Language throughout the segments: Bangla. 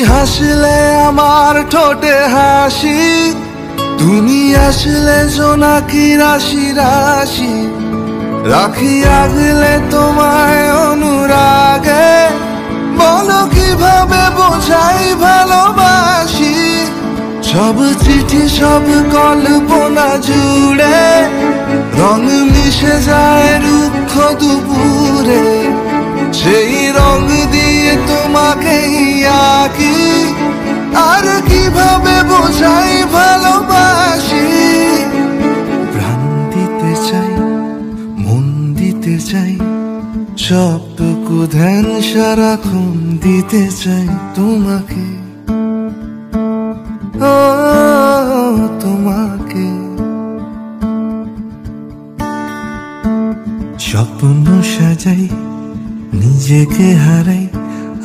হাসলে আমার ঠোঁটে হাসি, তুমি আসলে জোনাকি রাশি রাশি, রাখি আগলে তোমায় অনুরাগে, বলো কিভাবে বোঝাই ভালোবাসি। সব চিঠি সব কল্পনা জুড়ে রং মিশে যায় রুক্ষ দুপুরে, সেই রং দিয়ে তোমাকে আঁকি, আর কিভাবে বোঝাই ভালোবাসি। প্রাণ দিতে চাই, মন দিতে চাই, সবটুকু ধ্যান সারাক্ষণ দিতে চাই তোমাকে, ও তোমাকে। স্বপ্ন সাজাই, নিজেকে হারাই,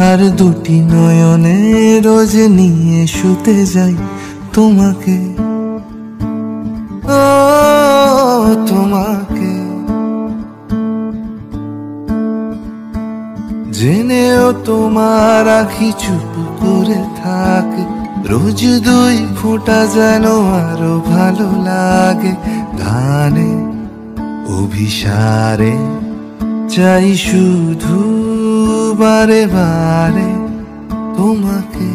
আর দুটি নয়নে রোজ নিয়ে শুতে যাই তোমাকে, ও তোমাকে। জেনেও তোমার আখি চুপ করে থাকে, রোজ দুই ফোঁটা যেন আরো ভালো লাগে। গানে অভিসারে চাই শুধু বারে বারে তোমাকে,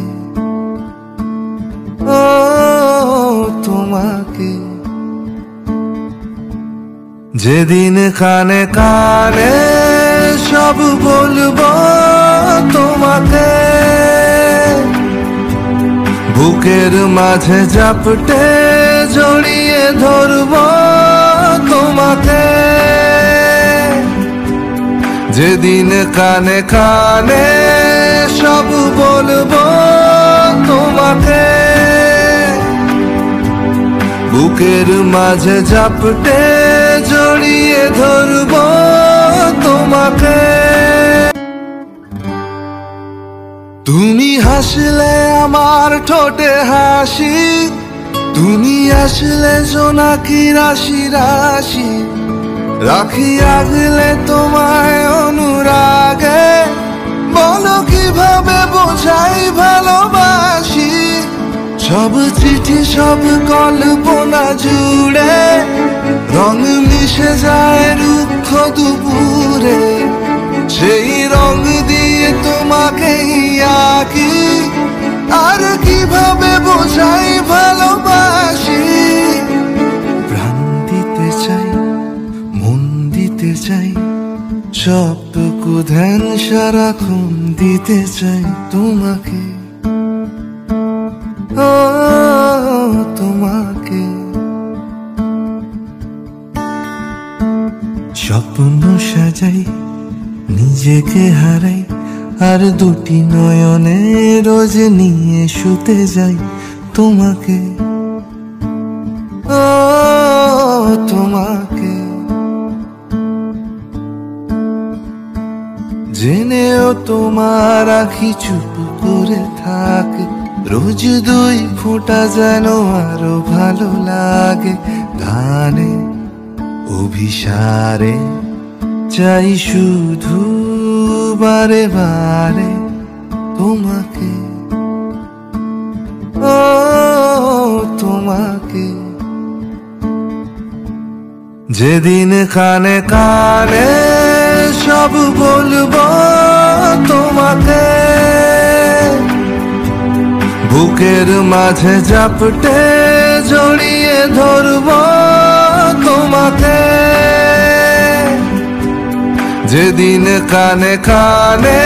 ও তোমাকে। যেদিন কানে কানে সব বলবো তোমাকে, বুকের মাঝে জাপটে জড়িয়ে ধরবো তোমাকে। যেদিন কানে কানে সব বলবো তোমাকে, বুকের মাঝে জাপটে জড়িয়ে ধরবো তোমাকে। তুমি হাসলে আমার ঠোঁটে হাসি, তুমি আসলে জোনাকি রাশি রাশি, রাখি আগলে তোমায় অনুরাগে, বলো কিভাবে বোঝাই ভালোবাসি। সব চিঠি সব কল্পনা জুড়ে রং মিশে যায় রুক্ষ দুপুরে, সেই রং দিয়ে তোমাকে আঁকি, আর কিভাবে বোঝাই ভালোবাসি। প্রাণ দিতে চাই, মন দিতে চাই, সবটুকু ধ্যান সারাক্ষণ দিতে চাই তোমাকে, ও তোমাকে। স্বপ্ন সাজাই, নিজেকে হারাই, আর দুটি নয়নে রোজ নিয়ে শুতে যাই তোমাকে, ও তোমাকে। জেনেও তোমার আখি চুপ করে থাকে, রোজ দুই ফোঁটা যেন আরো ভালো লাগে। গানে অভিসারে চাই শুধু বারে বারে তোমাকে, ও তোমাকে। যেদিন কানে কানে সব বলবো তোমাকে, বুকের মাঝে জাপটে জড়িয়ে ধরবো তোমাকে। যেদিন কানে কানে